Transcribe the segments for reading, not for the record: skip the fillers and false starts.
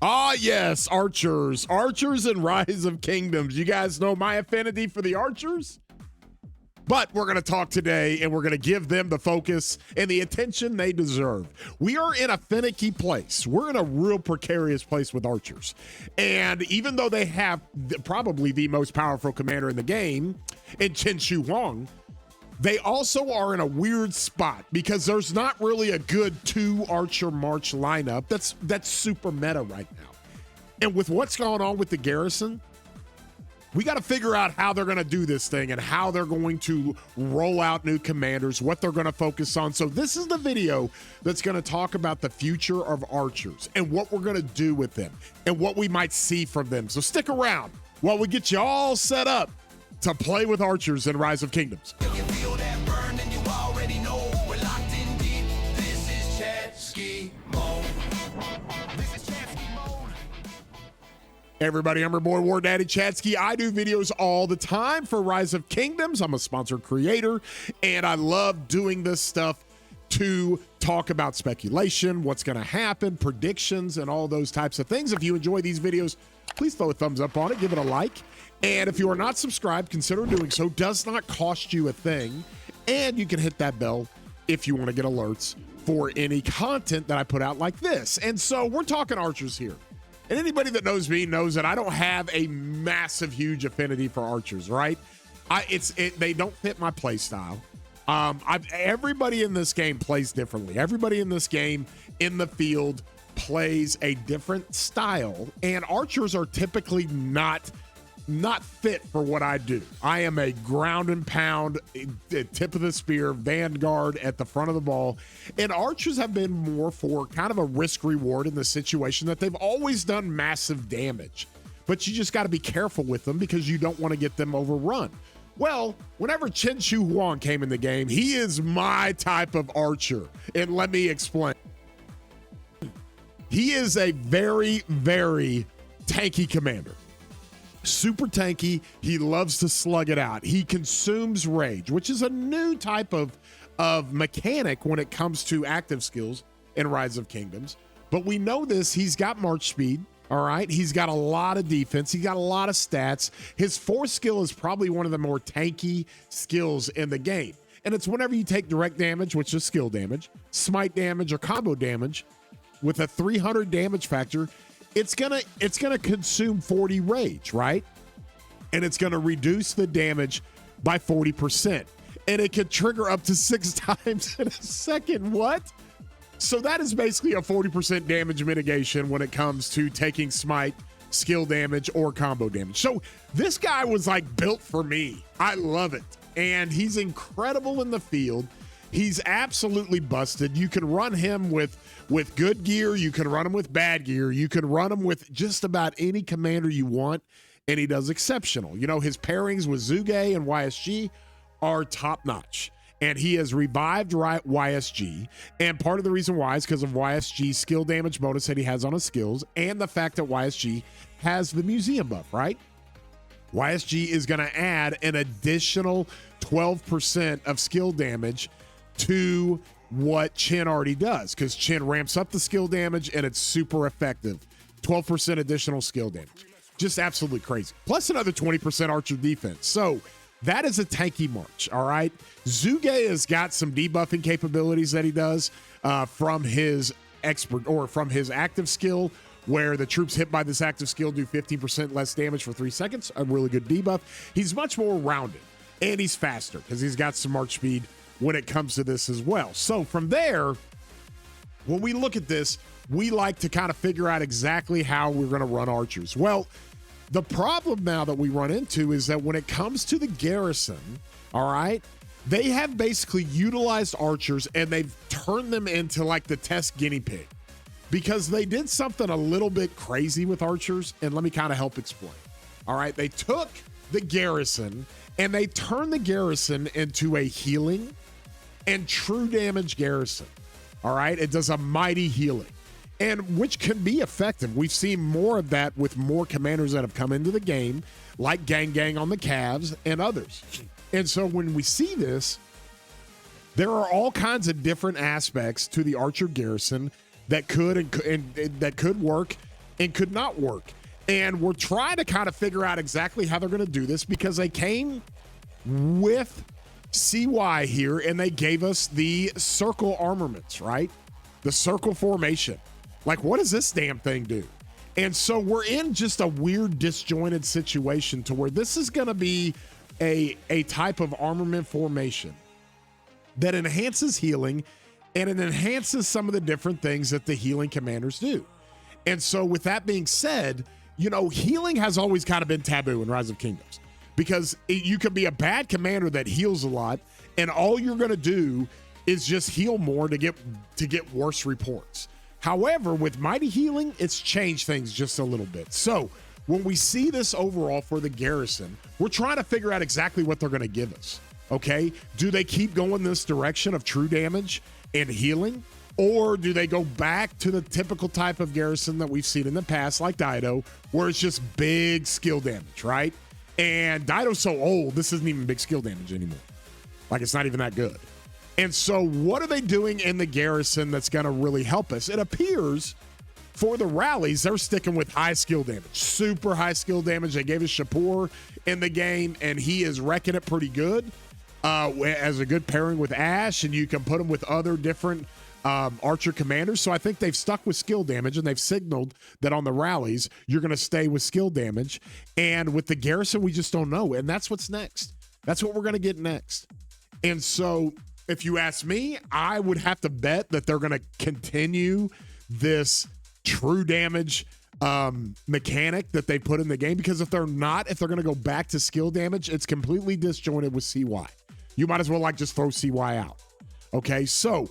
Ah, yes, archers. Archers and Rise of Kingdoms. You guys know my affinity for the archers? But we're going to talk today, and we're going to give them the focus and the attention they deserve. We are in a finicky place. We're in a real precarious place with archers. And even though they have probably the most powerful commander in the game, in Chen Shu Huang, they also are in a weird spot because there's not really a good 2 Archer March lineup that's super meta right now. And with what's going on with the Garrison, we got to figure out how they're going to do this thing and how they're going to roll out new commanders, what they're going to focus on. So this is the video that's going to talk about the future of archers and what we're going to do with them and what we might see from them. So stick around while we get you all set up to play with archers in Rise of Kingdoms. Hey everybody, I'm your boy War Daddy Chatsky. I do videos all the time for Rise of Kingdoms. I'm a sponsored creator, and I love doing this stuff to talk about speculation, what's going to happen, predictions, and all those types of things. If you enjoy these videos, please throw a thumbs up on it, give it a like. And if you are not subscribed, consider doing so. Does not cost you a thing. And you can hit that bell if you want to get alerts for any content that I put out like this. And so we're talking archers here. And anybody that knows me knows that I don't have a massive, huge affinity for archers, right? They don't fit my play style. Everybody in this game plays differently. Everybody in this game in the field plays a different style, and archers are typically not fit for what I do. I am a ground and pound, tip of the spear, vanguard at the front of the ball, and archers have been more for kind of a risk reward in the situation that they've always done massive damage, but you just got to be careful with them because you don't want to get them overrun. Well, whenever Chen Shu Huang came in the game, he is my type of archer, and let me explain. He is a very, very tanky commander. Super tanky. He loves to slug it out. He consumes rage, which is a new type of mechanic when it comes to active skills in Rise of Kingdoms. But we know this. He's got march speed. All right. He's got a lot of defense. He got a lot of stats. His force skill is probably one of the more tanky skills in the game. And it's whenever you take direct damage, which is skill damage, smite damage, or combo damage with a 300 damage factor, it's gonna consume 40 rage, right? And it's gonna reduce the damage by 40%. And it could trigger up to 6 times in a second. What? So that is basically a 40% damage mitigation when it comes to taking smite, skill damage, or combo damage. So this guy was like built for me. I love it. And he's incredible in the field. He's absolutely busted. You can run him with good gear. You can run him with bad gear. You can run him with just about any commander you want, and he does exceptional. You know, his pairings with Zhuge and YSG are top-notch, and he has revived YSG, and part of the reason why is because of YSG's skill damage bonus that he has on his skills and the fact that YSG has the museum buff, right? YSG is going to add an additional 12% of skill damage to what Chen already does, because Chen ramps up the skill damage and it's super effective. 12% additional skill damage. Just absolutely crazy. Plus another 20% archer defense. So that is a tanky march, all right? Zhuge has got some debuffing capabilities that he does from his expert or from his active skill, where the troops hit by this active skill do 15% less damage for 3 seconds. A really good debuff. He's much more rounded, and he's faster because he's got some march speed when it comes to this as well. So from there, when we look at this, we like to kind of figure out exactly how we're going to run archers. Well, the problem now that we run into is that when it comes to the Garrison, all right, they have basically utilized archers and they've turned them into like the test guinea pig, because they did something a little bit crazy with archers, and let me kind of help explain. All right, they took the Garrison and they turned the Garrison into a healing and true damage Garrison. All right, it does a mighty healing, and which can be effective. We've seen more of that with more commanders that have come into the game, like Gang on the Cavs and others. And so when we see this, there are all kinds of different aspects to the Archer Garrison that could that could work and could not work. And we're trying to kind of figure out exactly how they're going to do this because they came with CY here and they gave us the circle armaments, right? The circle formation. Like, what does this damn thing do? And so we're in just a weird disjointed situation to where this is going to be a type of armament formation that enhances healing and it enhances some of the different things that the healing commanders do. And so with that being said, you know, healing has always kind of been taboo in Rise of Kingdoms because you could be a bad commander that heals a lot and all you're going to do is just heal more to get worse reports. However, with Mighty Healing, it's changed things just a little bit. So when we see this overall for the Garrison, we're trying to figure out exactly what they're going to give us, okay? Do they keep going this direction of true damage and healing? Or do they go back to the typical type of Garrison that we've seen in the past, like Dido, where it's just big skill damage, right? And Dido's so old, this isn't even big skill damage anymore. Like, it's not even that good. And so what are they doing in the Garrison that's going to really help us? It appears for the rallies, they're sticking with high skill damage, super high skill damage. They gave us Shapur in the game, and he is wrecking it pretty good as a good pairing with Ashe, and you can put him with other different archer commanders. So I think they've stuck with skill damage, and they've signaled that on the rallies, you're going to stay with skill damage. And with the Garrison, we just don't know. And that's what's next. That's what we're going to get next. And so if you ask me, I would have to bet that they're going to continue this true damage mechanic that they put in the game, because if they're going to go back to skill damage, it's completely disjointed with CY. You might as well like just throw CY out. Okay, so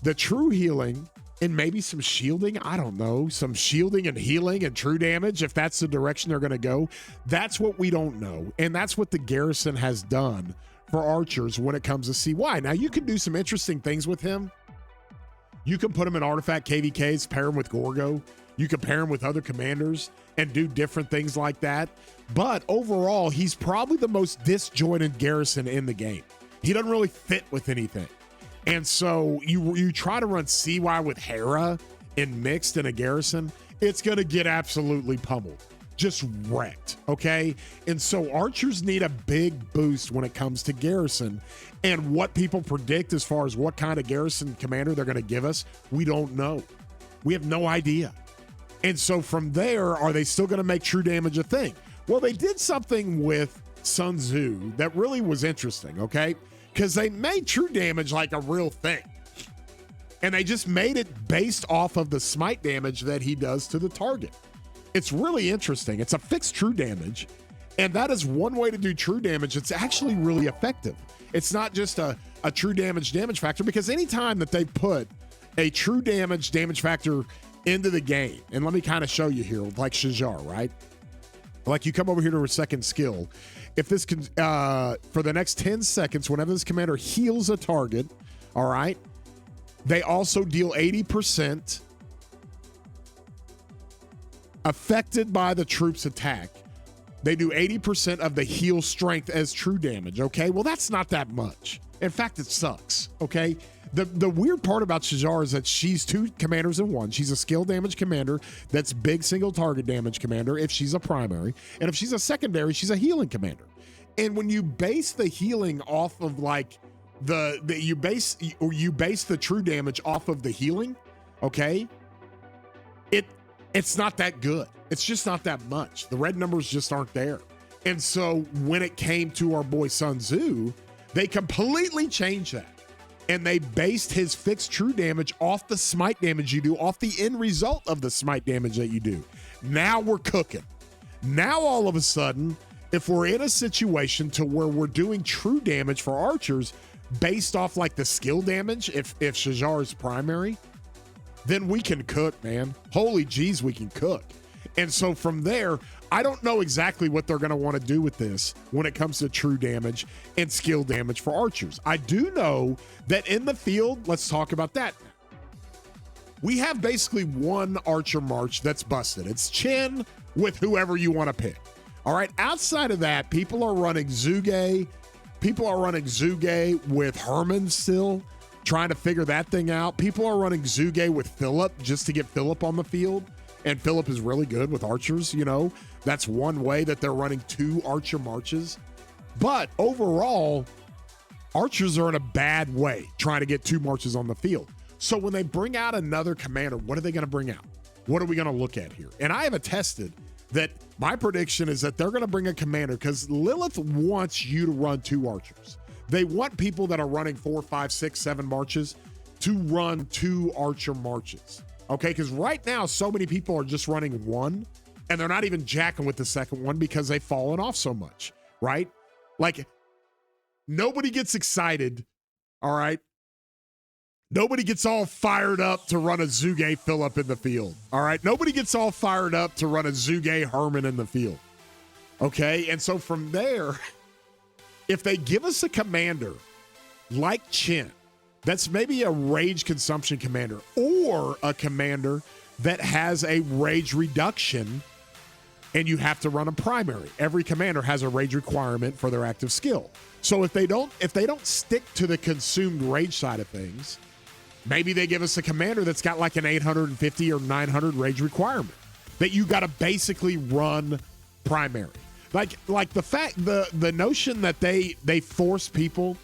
the true healing and maybe some shielding, I don't know, some shielding and healing and true damage, if that's the direction they're going to go, that's what we don't know. And that's what the Garrison has done for archers when it comes to CY. Now, you can do some interesting things with him. You can put him in artifact KVKs, pair him with Gorgo. You can pair him with other commanders and do different things like that. But overall, he's probably the most disjointed Garrison in the game. He doesn't really fit with anything. And so you try to run CY with Hera and mixed in a Garrison, it's going to get absolutely pummeled. Just wrecked, okay? And so archers need a big boost when it comes to Garrison. And what people predict as far as what kind of Garrison commander they're going to give us, we don't know. We have no idea. And so from there, are they still going to make true damage a thing? Well, they did something with Sun Tzu that really was interesting, okay? Because they made true damage like a real thing. And they just made it based off of the smite damage that he does to the target. It's really interesting. It's a fixed true damage. And that is one way to do true damage. It's actually really effective. It's not just a true damage factor, because anytime that they put a true damage factor into the game, and let me kind of show you here, like Shajar, right? Like you come over here to a second skill. If this can, for the next 10 seconds, whenever this commander heals a target, all right, they also deal 80% affected by the troop's attack. They do 80% of the heal strength as true damage, okay? Well, that's not that much. In fact, it sucks, okay? The weird part about Shajar is that she's two commanders in one. She's a skill damage commander that's big single target damage commander if she's a primary. And if she's a secondary, she's a healing commander. And when you base the healing off of like you base the true damage off of the healing, okay? It's not that good. It's just not that much. The red numbers just aren't there. And so when it came to our boy Sun Tzu, they completely changed that. And they based his fixed true damage off the smite damage you do, off the end result of the smite damage that you do. Now we're cooking. Now all of a sudden, if we're in a situation to where we're doing true damage for archers based off like the skill damage, if Shajar is primary, then we can cook, man. Holy geez, we can cook. And so from there, I don't know exactly what they're going to want to do with this when it comes to true damage and skill damage for archers. I do know that in the field, let's talk about that. We have basically one archer march that's busted. It's Chen with whoever you want to pick. All right, outside of that, people are running Zuge. People are running Zuge with Herman still, trying to figure that thing out. People are running Zuge with Philip just to get Philip on the field. And Philip is really good with archers, you know. That's one way that they're running 2 archer marches. But overall, archers are in a bad way trying to get 2 marches on the field. So when they bring out another commander, what are they going to bring out? What are we going to look at here? And I have attested that my prediction is that they're going to bring a commander because Lilith wants you to run 2 archers. They want people that are running 4, 5, 6, 7 marches to run 2 archer marches. Okay, because right now, so many people are just running 1, and they're not even jacking with the second one because they've fallen off so much, right? Like, nobody gets excited, all right? Nobody gets all fired up to run a Zuge Phillip in the field, all right? Nobody gets all fired up to run a Zuge Herman in the field, okay? And so from there, if they give us a commander like Chen, that's maybe a rage consumption commander or a commander that has a rage reduction and you have to run a primary. Every commander has a rage requirement for their active skill. So if they don't stick to the consumed rage side of things, maybe they give us a commander that's got like an 850 or 900 rage requirement that you got to basically run primary. Like the notion that they force people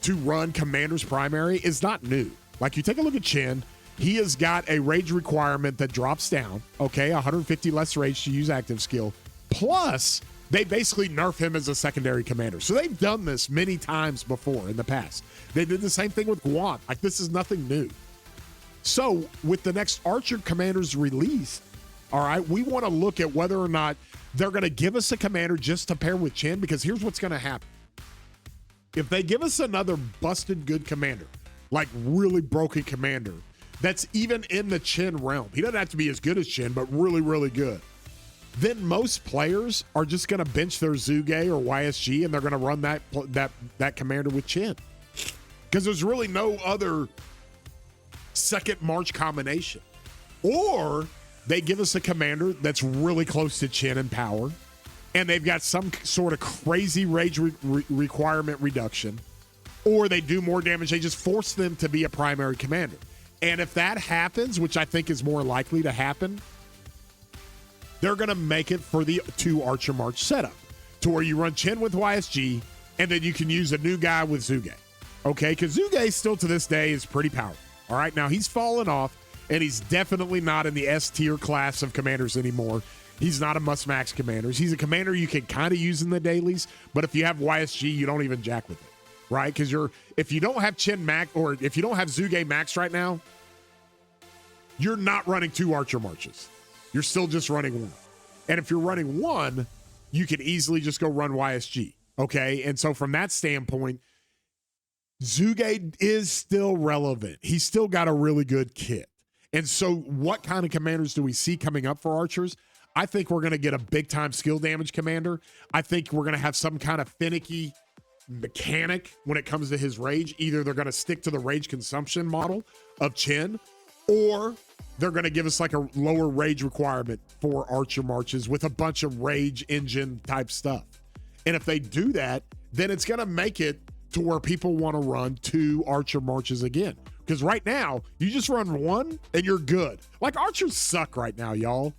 to run commander's primary is not new. Like, you take a look at Chen, he has got a rage requirement that drops down, okay, 150 less rage to use active skill, plus they basically nerf him as a secondary commander. So they've done this many times before in the past. They did the same thing with Guan. Like, this is nothing new. So with the next Archer commanders release, all right, we want to look at whether or not they're going to give us a commander just to pair with Chen, because here's what's going to happen. If they give us another busted good commander, like really broken commander, that's even in the Chen realm, he doesn't have to be as good as Chen, but really, really good, then most players are just going to bench their Zuge or YSG and they're going to run that commander with Chen. Because there's really no other second March combination. Or they give us a commander that's really close to Chen in power, and they've got some sort of crazy rage requirement reduction, or they do more damage. They just force them to be a primary commander. And if that happens, which I think is more likely to happen, they're going to make it for the 2 Archer March setup, to where you run Chen with YSG, and then you can use a new guy with Zuge. Okay, because Zuge still to this day is pretty powerful. All right, now he's fallen off, and he's definitely not in the S-tier class of commanders anymore. He's not a must-max commander. He's a commander you can kind of use in the dailies, but if you have YSG, you don't even jack with it, right? Because if you don't have Chen max, or if you don't have Zuge max right now, you're not running 2 Archer Marches. You're still just running 1. And if you're running 1, you can easily just go run YSG, okay? And so from that standpoint, Zuge is still relevant. He's still got a really good kit. And so what kind of commanders do we see coming up for archers? I think we're going to get a big-time skill damage commander. I think we're going to have some kind of finicky mechanic when it comes to his rage. Either they're going to stick to the rage consumption model of Chen, or they're going to give us like a lower rage requirement for Archer Marches with a bunch of rage engine type stuff. And if they do that, then it's going to make it to where people want to run 2 Archer Marches again. Because right now, you just run 1 and you're good. Like, archers suck right now, y'all.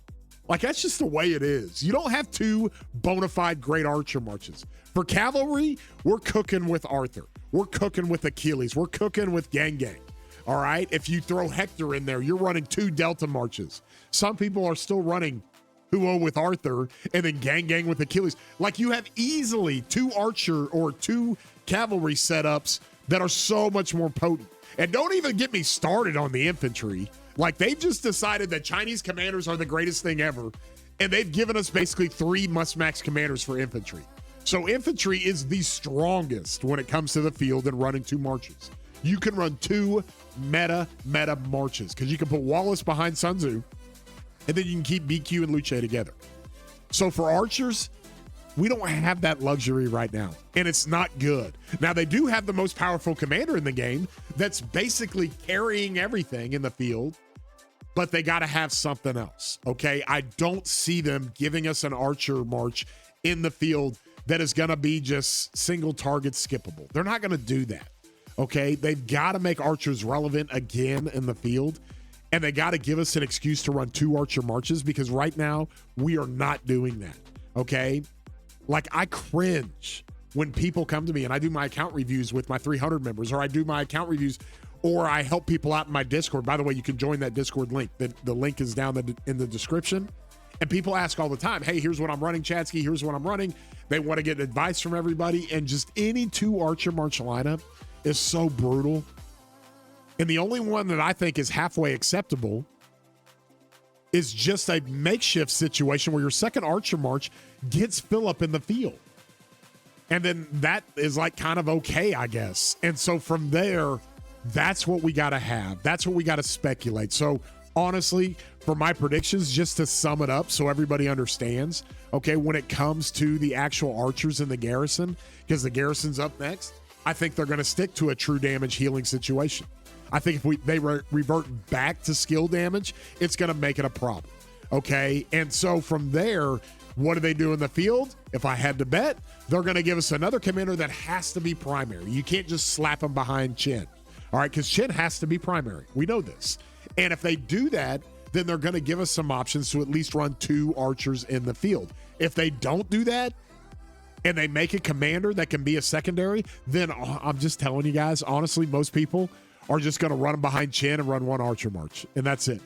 Like, that's just the way it is. You don't have 2 bona fide great Archer Marches. For cavalry, we're cooking with Arthur. We're cooking with Achilles. We're cooking with Gang Gang. All right? If you throw Hector in there, you're running 2 Delta Marches. Some people are still running Huo with Arthur and then Gang Gang with Achilles. Like, you have easily 2 Archer or 2 cavalry setups that are so much more potent. And don't even get me started on the infantry. Like, they've just decided that Chinese commanders are the greatest thing ever, and they've given us basically 3 must-max commanders for infantry. So infantry is the strongest when it comes to the field and running 2 marches. You can run 2 meta marches, because you can put Wallace behind Sun Tzu, and then you can keep BQ and Luce together. So for archers, we don't have that luxury right now, and it's not good. Now, they do have the most powerful commander in the game that's basically carrying everything in the field, but they got to have something else, okay? I don't see them giving us an Archer March in the field that is going to be just single target skippable. They're not going to do that, okay? They've got to make archers relevant again in the field, And they got to give us an excuse to run 2 archer marches, because right now we are not doing that, okay? Like, I cringe when people come to me and I do my account reviews with my 300 members, or I do my account reviews, or I help people out in my Discord. By the way, you can join that Discord link. The link is down in the description. And people ask all the time, hey, here's what I'm running, Chadsky. Here's what I'm running. They want to get advice from everybody. And just any 2 archer march lineup is so brutal. And the only one that I think is halfway acceptable is just a makeshift situation where your second archer march gets Philip in the field. And then that is like kind of okay, I guess. And so from there, that's what we got to have. That's what we got to speculate. So honestly, for my predictions, just to sum it up so everybody understands, okay, when it comes to the actual archers in the Garrison, because the Garrison's up next, I think they're going to stick to a true damage healing situation. I think if they revert back to skill damage, it's going to make it a problem, okay? And so from there, what do they do in the field? If I had to bet, they're going to give us another commander that has to be primary. You can't just slap him behind Chin, all right? Because Chin has to be primary. We know this. And if they do that, then they're going to give us some options to at least run 2 archers in the field. If they don't do that, and they make a commander that can be a secondary, then I'm just telling you guys, honestly, most people are just going to run them behind Chin and run 1 archer march, and that's it.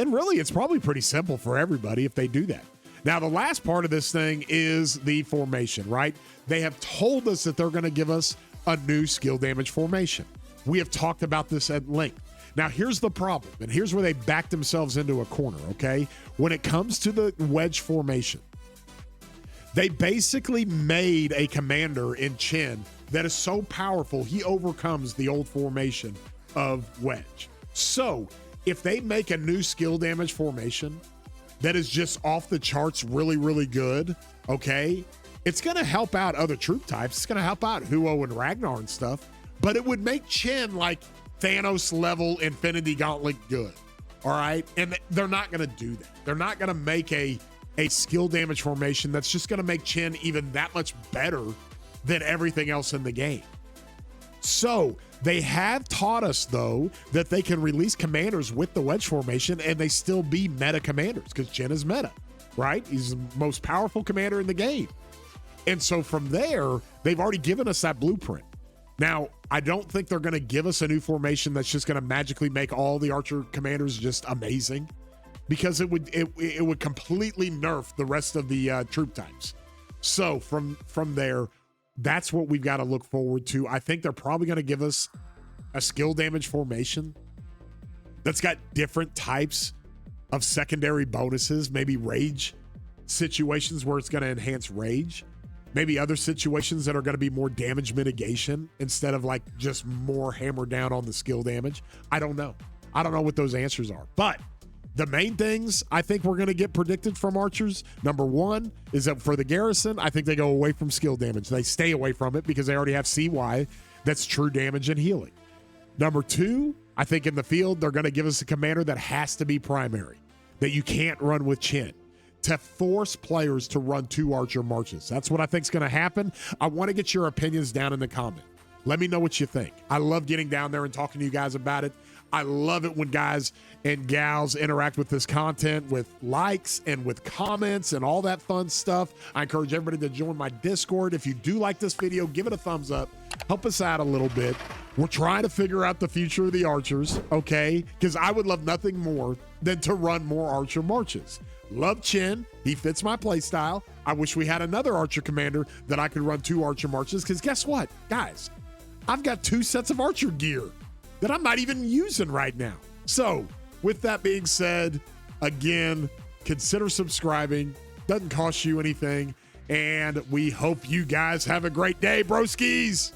And really, it's probably pretty simple for everybody if they do that. Now, the last part of this thing is the formation, right? They have told us that they're going to give us a new skill damage formation. We have talked about this at length. Now, here's the problem, and here's where they back themselves into a corner, okay? When it comes to the wedge formation, they basically made a commander in Chin that is so powerful, he overcomes the old formation of wedge. So if they make a new skill damage formation that is just off the charts really, really good, okay, it's going to help out other troop types. It's going to help out Huo and Ragnar and stuff, but it would make Chin like Thanos level Infinity Gauntlet good, all right? And they're not going to do that. They're not going to make a skill damage formation that's just going to make Chin even that much better than everything else in the game. So they have taught us, though, that they can release commanders with the wedge formation and they still be meta commanders, because Chin is meta, right? He's the most powerful commander in the game. And so from there, they've already given us that blueprint. Now, I don't think they're going to give us a new formation that's just going to magically make all the archer commanders just amazing, because it would completely nerf the rest of the troop types. So from there, that's what we've got to look forward to. I think they're probably going to give us a skill damage formation that's got different types of secondary bonuses, maybe rage situations where it's going to enhance rage, maybe other situations that are going to be more damage mitigation instead of like just more hammer down on the skill damage. I don't know. I don't know what those answers are, but the main things I think we're going to get predicted from archers, number 1, is that for the Garrison, I think they go away from skill damage. They stay away from it because they already have CY that's true damage and healing. Number 2, I think in the field, they're going to give us a commander that has to be primary, that you can't run with Chin, to force players to run 2 archer marches. That's what I think is going to happen. I want to get your opinions down in the comment. Let me know what you think. I love getting down there and talking to you guys about it. I love it when guys and gals interact with this content with likes and with comments and all that fun stuff. I encourage everybody to join my Discord. If you do like this video, give it a thumbs up. Help us out a little bit. We're trying to figure out the future of the archers, okay? Because I would love nothing more than to run more archer marches. Love Chin. He fits my play style. I wish we had another archer commander that I could run 2 archer marches, because guess what, guys? I've got 2 sets of archer gear that I'm not even using right now. So with that being said, again, consider subscribing. Doesn't cost you anything. And we hope you guys have a great day, broskies.